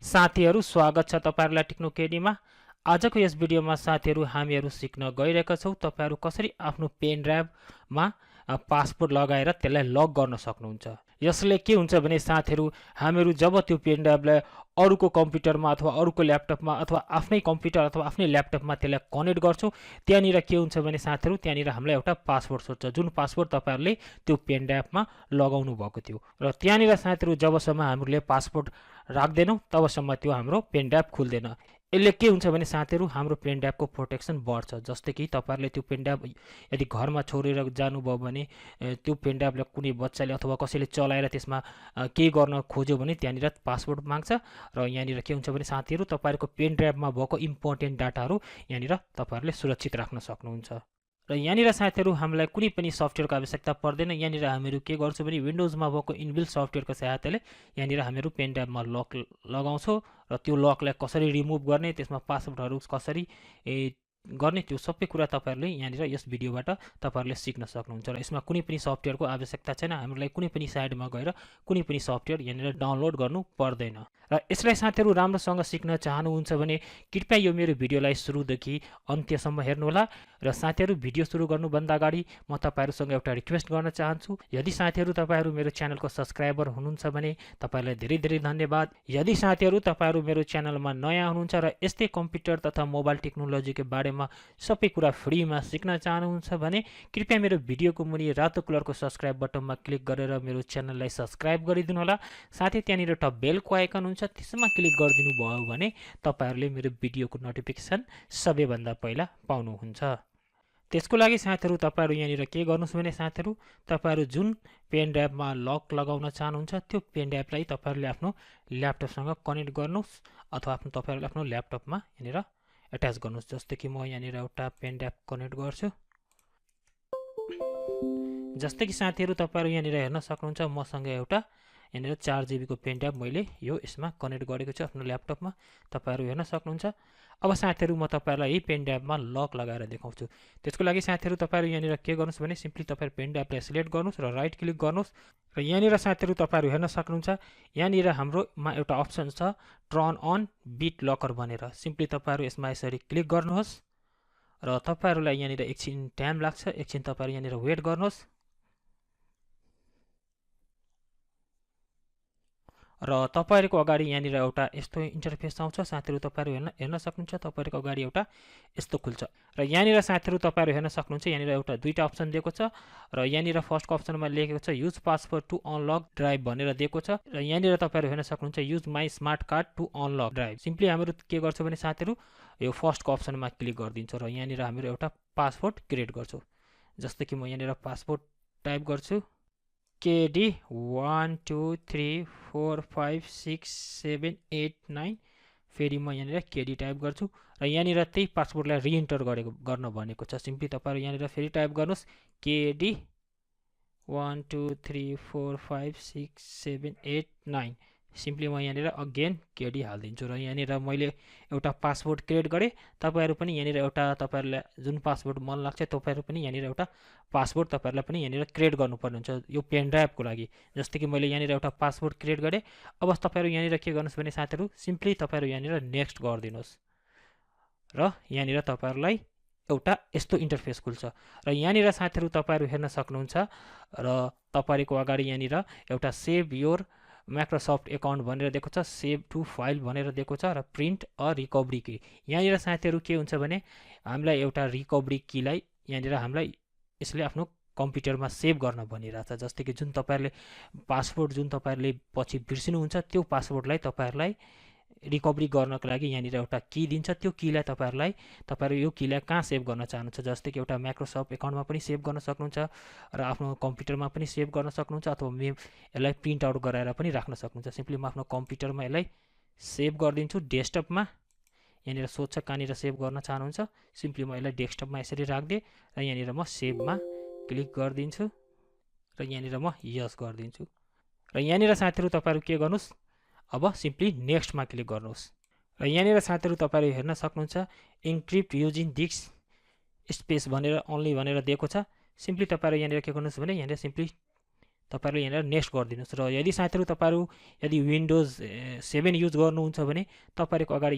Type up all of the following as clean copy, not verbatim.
साथीहरु स्वागत छ तपाईहरुलाई टेक्नो केडीमा। आजको यस भिडियोमा साथीहरु हामीहरु सिक्न गइरहेका छौं तपाईहरु कसरी आफ्नो पेन ड्राइभमा पासवर्ड लगाएर त्यसलाई लक गर्न सक्नुहुन्छ। यसले के हुन्छ भने साथीहरु हामीहरु जब त्यो पेन ड्राइभलाई अरुको कम्प्युटरमा अथवा अरुको ल्यापटपमा अथवा आफ्नै कम्प्युटर अथवा आफ्नै ल्यापटपमा त्यसलाई कनेक्ट गर्छौं, त्यहाँनिर के हुन्छ भने साथीहरु त्यहाँनिर हामीलाई एउटा पासवर्ड सोध्छ, जुन पासवर्ड तपाईहरुले त्यो पेन ड्राइभमा लगाउनु भएको थियो र त्यहाँनिर साथीहरु जबसम्म हामीले पासवर्ड राख्दैनौं तबसम्म त्यो हाम्रो पेन ड्राइभ खुल्दैन। यसले के हुन्छ भने साथीहरु हाम्रो पेन ड्राइभको प्रोटेक्सन बढ्छ। जस्तै कि तपाईहरुले त्यो पेन ड्राइभ यदि घरमा छोडेर जानुभयो भने त्यो पेन ड्राइभलाई कुनै बच्चाले अथवा कसैले चलाएर त्यसमा के गर्न खोज्यो भने त्यहाँनिर पासवर्ड माग्छ र यहाँनिर के हुन्छ भने साथीहरु तपाईहरुको पेन ड्राइभमा भएको इम्पोर्टेन्ट डाटाहरु यहाँनिर तपाईहरुले सुरक्षित राख्न सक्नुहुन्छ। र यहाँनिर साथीहरु हामीलाई कुनै पनि सफ्टवेयरको आवश्यकता पर्दैन। यहाँनिर हामीहरु के गर्छौं भने विन्डोजमा भएको इनबिल्ट सफ्टवेयरको सहायताले यहाँनिर हामीहरु पेन ड्राइभमा लक लगाउँछौं र त्यो लकलाई कसरी रिमुभ गर्ने, त्यसमा पासवर्डहरु कसरी गर्ने, त्यो सबै कुरा तपाईहरुले यहाँनिर यस भिडियोबाट तपाईहरुले सिक्न सक्नुहुन्छ। र यसमा कुनै पनि सफ्टवेयरको आवश्यकता छैन। हामीलाई कुनै पनि साइटमा गएर कुनै पनि सफ्टवेयर यहाँनिर डाउनलोड गर्नु पर्दैन। र यसलाई साथीहरु राम्रोसँग सिक्न चाहनुहुन्छ भने कृपया यो मेरो भिडियोलाई सुरुदेखि अन्त्यसम्म हेर्नुहोला। र साथीहरु भिडियो सुरु गर्नुभन्दा अगाडि म तपाईहरुसँग एउटा रिक्वेस्ट गर्न चाहन्छु। यदि साथीहरु तपाईहरु मेरो च्यानलको सब्स्क्राइबर हुनुहुन्छ भने तपाईहरुलाई धेरै धेरै धन्यवाद। यदि साथीहरु तपाईहरु मेरो च्यानलमा नयाँ हुनुहुन्छ र यस्तै कम्प्युटर तथा मोबाइल टेक्नोलोजीको बारेमा सबै कुरा फ्रीमा सिक्न चाहनुहुन्छ भने कृपया मेरो भिडियोको मुनि रातो कलरको सब्स्क्राइब बटनमा क्लिक गरेर मेरो च्यानललाई सब्स्क्राइब गरिदिनु होला। साथै त्यहाँनिर एउटा बेलको आइकन हुन्छ, त्यसमा क्लिक गरिदिनु भयो भने तपाईहरुले मेरो भिडियोको नोटिफिकेसन सबैभन्दा पहिला पाउनुहुन्छ। त्यसको लागि साथीहरु तपाईहरु यहाँनिर के गर्नुस् भने साथीहरु तपाईहरु जुन पेन ड्राइभमा लक लगाउन चाहनुहुन्छ त्यो पेन ड्राइभलाई तपाईहरुले आफ्नो ल्यापटपसँग कनेक्ट गर्नुस् अथवा तपाईहरुले आफ्नो ल्यापटपमा यहाँनिर अट्याच गर्नुस्। जस्तै कि म यहाँनिर एउटा पेन ड्राइभ कनेक्ट गर्छु। जस्तै कि साथीहरु तपाईहरु यहाँनिर हेर्न सक्नुहुन्छ मसँग एउटा यहाँनिर 4 GB को पेन ड्राइभ मैले यो यसमा कनेक्ट गरेको छु आफ्नो ल्यापटपमा, तपाईहरु हेर्न सक्नुहुन्छ। अब साथीहरु म तपाईहरुलाई यही पेन ड्राइभमा लक लगाएर देखाउँछु। त्यसको लागि साथीहरु तपाईहरु यहाँनिर के गर्नुस् भने सिम्पली तपाईहरु पेन ड्राइभलाई सिलेक्ट गर्नुस् र राइट क्लिक गर्नुस् र यहाँनिर साथीहरु तपाईहरु हेर्न सक्नुहुन्छ यहाँनिर हाम्रोमा एउटा अप्सन छ टर्न अन बिट लकर भनेर। सिम्पली तपाईहरु यसमा यसरी क्लिक गर्नुहोस् र तपाईहरुलाई यहाँनिर एकछिन टाइम लाग्छ, एकछिन तपाईहरु यहाँनिर वेट गर्नुहोस् र तपाईहरुको अगाडि यहाँनिर एउटा यस्तो इन्टरफेस आउँछ। साथीहरु तपाईहरु हेर्न सक्नुहुन्छ तपाईहरुको अगाडि एउटा यस्तो खुल्छ र यहाँनिर साथीहरु तपाईहरु हेर्न सक्नुहुन्छ यहाँनिर एउटा दुईटा अप्सन दिएको छ र यहाँनिर फर्स्टको अप्सनमा लेखेको छ use password to unlock drive भनेर दिएको छ र यहाँनिर तपाईहरु हेर्न सक्नुहुन्छ use my smart card to unlock drive. Simply हामीहरु के गर्छौं भने साथीहरु यो फर्स्टको अप्सनमा क्लिक गरिदिन्छौं र यहाँनिर हामीहरु एउटा पासवर्ड क्रिएट गर्छौं। जस्तै कि म यहाँनिर पासवर्ड टाइप गर्छु KD 1 2 3 4 5 6 7 8 9। फेरि म यहाँनिर KD टाइप गर्छु र यहाँनिर त्यही पासवर्डलाई रिइन्टर गर्न भनेको छ। सिम्पली तपाईहरु यहाँनिर फेरि टाइप गर्नुस् KD 1 2 3 4 5 6 7 8 9। सिम्पली म यहाँनिर अगेन KD हाल्दिन्छु र यहाँनिर मैले एउटा पासवर्ड क्रिएट गरे। तपाईहरु पनि यहाँनिर एउटा तपाईहरुलाई जुन पासवर्ड मन लाग्छ तपाईहरु पनि यहाँनिर एउटा पासवर्ड तपाईहरुलाई पनि यहाँनिर क्रिएट गर्नुपर्ने हुन्छ यो पेन ड्राइभको लागि। जस्तै कि मैले यहाँनिर एउटा पासवर्ड क्रिएट गरे। अब तपाईहरु यहाँनिर के गर्नुस् भने साथीहरु सिम्पली तपाईहरु यहाँनिर नेक्स्ट गरिदिनुस् र यहाँनिर तपाईहरुलाई एउटा यस्तो इन्टरफेस खुल्छ र यहाँनिर साथीहरु तपाईहरु हेर्न सक्नुहुन्छ र तपाईहरुको अगाडि यहाँनिर एउटा सेभ योर माइक्रोसफ्ट एकाउन्ट भनेर दिएको छ, सेभ टु फाइल भनेर दिएको छ र प्रिन्ट अ रिकभरी की। यहाँनिर साथीहरु के हुन्छ भने हामीलाई एउटा रिकभरी कीलाई यहाँनिर हामीलाई यसले आफ्नो कम्प्युटरमा सेभ गर्न भनिरहेछ। जस्तै कि जुन तपाईहरुले पासवर्ड जुन तपाईहरुले पछि बिर्सिनुहुन्छ त्यो पासवर्डलाई तपाईहरुलाई रिकभरी गर्नको लागि यहाँनिर एउटा की दिन्छ। त्यो कीलाई तपाईहरु यो कीलाई कहाँ सेभ गर्न चाहनुहुन्छ। जस्तै कि एउटा माइक्रोसफ्ट एकाउन्टमा पनि सेभ गर्न सक्नुहुन्छ र आफ्नो कम्प्युटरमा पनि सेभ गर्न सक्नुहुन्छ अथवा यसलाई प्रिन्ट आउट गराएर पनि राख्न सक्नुहुन्छ। सिम्पली म आफ्नो कम्प्युटरमा यसलाई सेभ गरिदिन्छु डेस्कटपमा। यहाँनिर सोध्छ कहाँनिर सेभ गर्न चाहनुहुन्छ। सिम्पली म यसलाई डेस्कटपमा यसरी राख्दिए र यहाँनिर म सेभमा क्लिक गरिदिन्छु र यहाँनिर म यस गरिदिन्छु र यहाँनिर साथीहरु तपाईहरु के गर्नुस् अब सिम्पली नेक्स्टमा क्लिक गर्नुहोस् र यहाँनिर साथीहरु तपाईहरु हेर्न सक्नुहुन्छ इन्क्रिप्ट युजिङ डिस्क स्पेस भनेर ओन्ली भनेर दिएको छ। सिम्पली तपाईहरु यहाँनिर के गर्नुस् भने यहाँनिर सिम्पली तपाईहरुले यहाँनिर नेक्स्ट गरिदिनुस्। र यदि साथीहरु तपाईहरु यदि विन्डोज 7 युज गर्नुहुन्छ भने तपाईहरुको अगाडि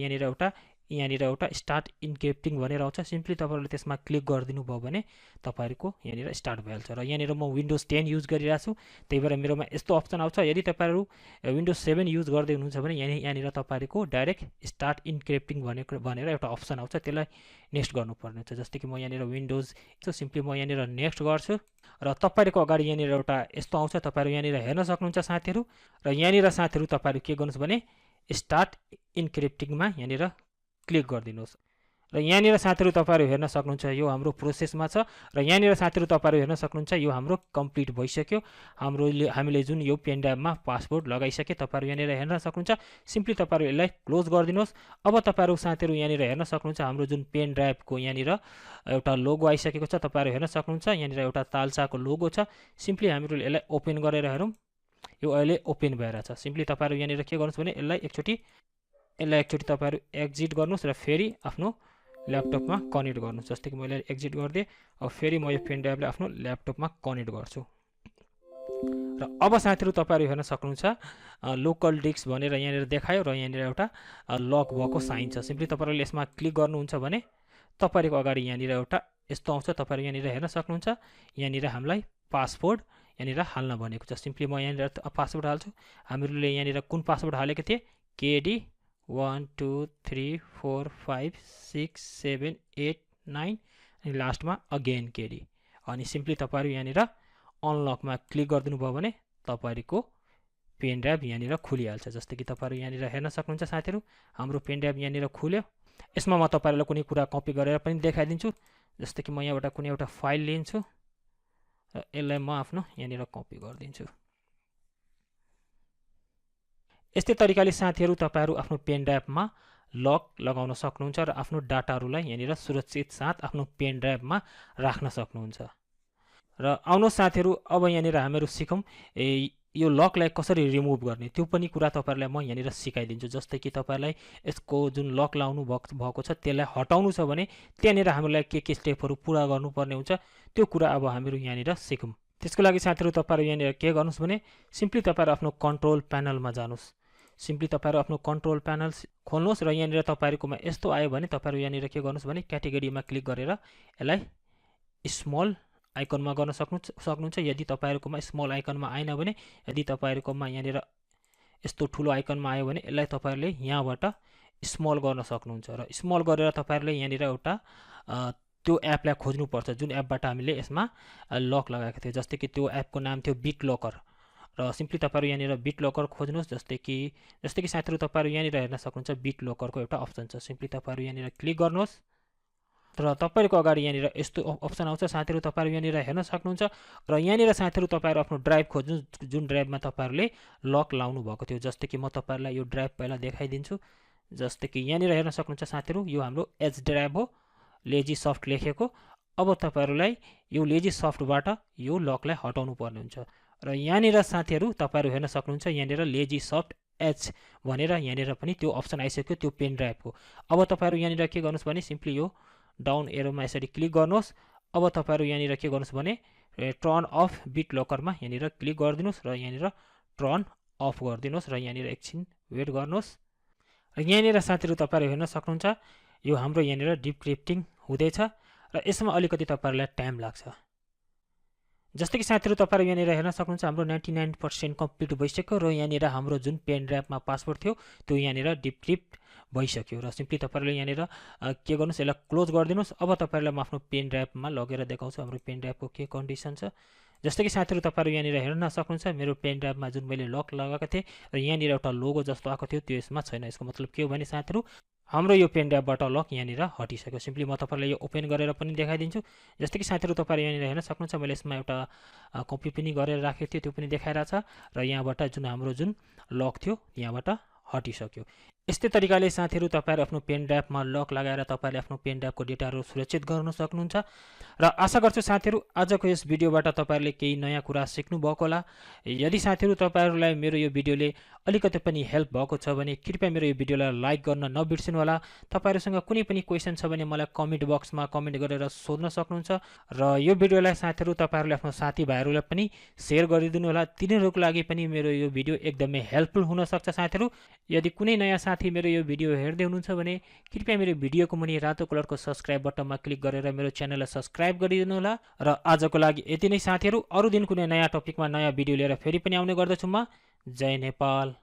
यहाँनिर एउटा स्टार्ट इन्क्रिप्टिङ भनेर आउँछ। सिम्पली तपाईहरुले त्यसमा क्लिक गरिदिनु भयो भने तपाईहरुको यहाँनिर स्टार्ट भइहाल्छ। र यहाँनिर म विन्डोज 10 युज गरिरहेको छु, त्यही भएर मेरोमा यस्तो अप्सन आउँछ। यदि तपाईहरु विन्डोज 7 युज गर्दै हुनुहुन्छ भने यहाँनिर तपाईहरुको डाइरेक्ट स्टार्ट इन्क्रिप्टिङ भनेर एउटा अप्सन आउँछ, त्यसलाई नेक्स्ट गर्नुपर्ने हुन्छ। जस्तै कि म यहाँनिर विन्डोज सिम्पली म यहाँनिर नेक्स्ट गर्छु र तपाईहरुको अगाडि यहाँनिर एउटा यस्तो आउँछ। तपाईहरु यहाँनिर हेर्न सक्नुहुन्छ साथीहरु। र यहाँनिर साथीहरु तपाईहरु के गर्नुस् भने स्टार्ट इन्क्रिप्टिङमा यहाँनिर क्लिक गरिदिनुस्। र यहाँनिर साथीहरु तपाईहरु हेर्न सक्नुहुन्छ यो हाम्रो प्रोसेसमा छ। र यहाँनिर साथीहरु तपाईहरु हेर्न सक्नुहुन्छ यो हाम्रो कम्प्लिट भइसक्यो। हामीले जुन यो पेन ड्राइभमा पासवर्ड लगाइसके तपाईहरु यहाँनिर हेर्न सक्नुहुन्छ। सिम्पली तपाईहरु यसलाई क्लोज गरिदिनुस्। अब तपाईहरु साथीहरु यहाँनिर हेर्न सक्नुहुन्छ हाम्रो जुन पेन ड्राइभको यहाँनिर एउटा लोगो आइसकेको छ। तपाईहरु हेर्न सक्नुहुन्छ यहाँनिर एउटा तालसाको लोगो छ। सिम्पली हामीले यसलाई ओपन गरेर हेरौँ, यो अहिले ओपन भइरहेछ। सिम्पली तपाईहरु यहाँनिर के गर्नुस् भने यसलाई एकचोटी तपाईहरु एक्जिट गर्नुस् र फेरि आफ्नो ल्यापटपमा कनेक्ट गर्नुस्। जस्तै कि मैले एक्जिट गर्दिए, अब फेरि म यो पेन ड्राइभलाई आफ्नो ल्यापटपमा कनेक्ट गर्छु। र अब साथीहरु तपाईहरु हेर्न सक्नुहुन्छ लोकल डिस्क भनेर यहाँनिर देखायो र यहाँनिर एउटा लक भएको साइन छ। सिम्पली तपाईहरुले यसमा क्लिक गर्नुहुन्छ भने तपाईहरुको अगाडि यहाँनिर एउटा यस्तो आउँछ। तपाईहरु यहाँनिर हेर्न सक्नुहुन्छ यहाँनिर हामीलाई पासवर्ड यहाँनिर हाल्न भनेको छ। सिम्पली म यहाँनिर पासवर्ड हाल्छु। हामीले यहाँनिर कुन पासवर्ड हालेको थिए, KD 1 2 3 4 5 6 7 8 9 अनि लास्टमा अगेन KD। अनि सिम्पली तपाईहरु यहाँनिर अनलकमा क्लिक गरिदिनु भयो भने तपाईहरुको पेन ड्राइभ यहाँनिर खुलिहाल्छ। जस्तै कि तपाईहरु यहाँनिर हेर्न सक्नुहुन्छ साथीहरु हाम्रो पेन ड्राइभ यहाँनिर खुल्यो। यसमा म तपाईहरुलाई कुनै कुरा कपी गरेर पनि देखाइदिन्छु। जस्तै कि म यहाँबाट कुनै एउटा फाइल लिन्छु र यसलाई म आफ्नो यहाँनिर कपी गरिदिन्छु। यस्तै तरिकाले साथीहरु तपाईहरु आफ्नो पेन ड्राइभमा लक लगाउन सक्नुहुन्छ र आफ्नो डाटाहरुलाई यहाँनिर सुरक्षित साथ आफ्नो पेन ड्राइभमा राख्न सक्नुहुन्छ। र आउनुहोस् साथीहरु अब यहाँनिर हामीहरु सिकौं यो लकलाई कसरी रिमुभ गर्ने, त्यो पनि कुरा तपाईहरुलाई म यहाँनिर सिकाइदिन्छु। जस्तै कि तपाईहरुलाई यसको जुन लक लाउनु भएको छ त्यसलाई हटाउनु छ भने त्यहाँनिर हामीलाई के स्टेपहरु पूरा गर्नुपर्ने हुन्छ त्यो कुरा अब हामीहरु यहाँनिर सिकौं। त्यसको लागि साथीहरु तपाईहरु यहाँनिर के गर्नुस् भने सिम्पली तपाईहरु आफ्नो कन्ट्रोल प्यानलमा जानुस्। सिम्पली तपाईहरु आफ्नो कन्ट्रोल प्यानल खोल्नुस् र यहाँनिर तपाईहरुकोमा यस्तो आयो भने तपाईहरु यहाँनिर के गर्नुस् भने क्याटेगोरीमा क्लिक गरेर यसलाई स्मल आइकनमा गर्न सक्नुहुन्छ। यदि तपाईहरुकोमा स्मल आइकनमा आएन भने, यदि तपाईहरुकोमा यहाँनिर यस्तो ठुलो आइकनमा आयो भने यसलाई तपाईहरुले यहाँबाट स्मल गर्न सक्नुहुन्छ। र स्मल गरेर तपाईहरुले यहाँनिर एउटा त्यो एपलाई खोज्नुपर्छ जुन एपबाट हामीले यसमा लक लगाएको थियो। जस्तै कि त्यो एपको नाम थियो बिट लकर। र सिम्पली तपाईहरु यहाँनिर बिट लकर खोज्नुस्। जस्तै कि साथीहरु तपाईहरु यहाँनिर हेर्न सक्नुहुन्छ बिट लकरको एउटा अप्सन छ। सिम्पली तपाईहरु यहाँनिर क्लिक गर्नुहोस् र तपाईहरुको अगाडि यहाँनिर यस्तो अप्सन आउँछ। साथीहरु तपाईहरु यहाँनिर हेर्न सक्नुहुन्छ र यहाँनिर साथीहरु तपाईहरु आफ्नो ड्राइभ खोज्नुस् जुन ड्राइभमा तपाईहरुले लक लाउनु भएको थियो। जस्तै कि म तपाईहरुलाई यो ड्राइभ पहिला देखाइदिन्छु। जस्तै कि यहाँनिर हेर्न सक्नुहुन्छ साथीहरु यो हाम्रो एच ड्राइभ हो, लेजी सफ्ट लेखेको। अब तपाईहरुलाई यो लेजी सफ्टबाट यो लकलाई हटाउनु पर्ने हुन्छ। र यहाँनिर साथीहरु तपाईहरु हेर्न सक्नुहुन्छ यहाँनिर लेजी सफ्ट एच भनेर यहाँनिर पनि त्यो अप्सन आइसक्यो त्यो पेन ड्राइभको। अब तपाईहरु यहाँनिर के गर्नुस् भने सिम्पली यो डाउन एरोमा यसरी क्लिक गर्नुहोस्। अब तपाईहरु यहाँनिर के गर्नुस् भने टर्न अफ बिट लकरमा यहाँनिर क्लिक गरिदिनुस् र यहाँनिर टर्न अफ गरिदिनुस् र यहाँनिर एकछिन वेट गर्नुहोस्। र यहाँनिर साथीहरु तपाईहरु हेर्न सक्नुहुन्छ यो हाम्रो यहाँनिर डिक्रिप्टिङ हुँदैछ र यसमा अलिकति तपाईहरुलाई टाइम लाग्छ। जस्तै कि साथीहरु तपाईहरु यहाँनिर हेर्न सक्नुहुन्छ हाम्रो 99% कम्प्लिट भइसक्यो र यहाँनिर हाम्रो जुन पेन ड्राइभमा पासवर्ड थियो त्यो यहाँनिर डिक्रिप्ट भइसक्यो। र सिम्पली तपाईहरुले यहाँनिर के गर्नुस् यसलाई क्लोज गरिदिनुस्। अब तपाईहरुलाई म आफ्नो पेन ड्राइभमा लगेर देखाउँछु हाम्रो पेन ड्राइभको के कन्डिसन छ। जस्तै कि साथीहरु तपाईहरु यहाँनिर हेर्न सक्नुहुन्छ मेरो पेन ड्राइभमा जुन मैले लक लगाएको थिएँ र यहाँनिर एउटा लोगो जस्तो आएको थियो त्यो यसमा छैन। यसको मतलब के हो भने साथीहरु हाम्रो यो पेन ड्राइभबाट लक यहाँनिर हटिसक्यो। सिम्पली म तपाईहरुलाई यो ओपन गरेर पनि देखाइदिन्छु। जस्तै कि साथीहरु तपाईहरु यहाँनिर हेर्न सक्नुहुन्छ मैले यसमा एउटा कपी पनि गरेर राखेको थिएँ त्यो पनि देखाइरहेछ र यहाँबाट जुन हाम्रो जुन लक थियो यहाँबाट हटिसक्यो। यस्तै तरिकाले साथीहरू तपाईहरु आफ्नो पेन ड्राइभमा लक लगाएर तपाईहरुले आफ्नो पेन ड्राइभको डेटाहरू सुरक्षित गर्न सक्नुहुन्छ। र आशा गर्छु साथीहरू आजको यस भिडियोबाट तपाईहरुले केही नयाँ कुरा सिक्नु भएको होला। यदि साथीहरू तपाईहरुलाई मेरो यो भिडियोले अलिकति पनि हेल्प भएको छ भने कृपया मेरो यो भिडियोलाई लाइक गर्न नबिर्सिनु होला। तपाईहरुसँग कुनै पनि क्वेशन छ भने मलाई कमेन्ट बक्समा कमेन्ट गरेर सोध्न सक्नुहुन्छ र यो भिडियोलाई साथीहरू तपाईहरुले आफ्नो साथीभाइहरुलाई पनि शेयर गरिदिनु होला। तिनीहरुको लागि पनि मेरो यो भिडियो एकदमै हेल्पफुल हुन सक्छ साथीहरू। यदि कुनै नयाँ साथी मेरो यो भिडियो हेर्दै हुनुहुन्छ भने कृपया मेरो भिडियोको मुनि रातो कलरको सब्स्क्राइब बटनमा क्लिक गरेर मेरो च्यानललाई सब्स्क्राइब गरिदिनु होला। र आजको लागि यति नै साथीहरू। अरु दिन कुनै नयाँ टपिकमा नयाँ भिडियो लिएर फेरि पनि आउने गर्दछु म। जय नेपाल।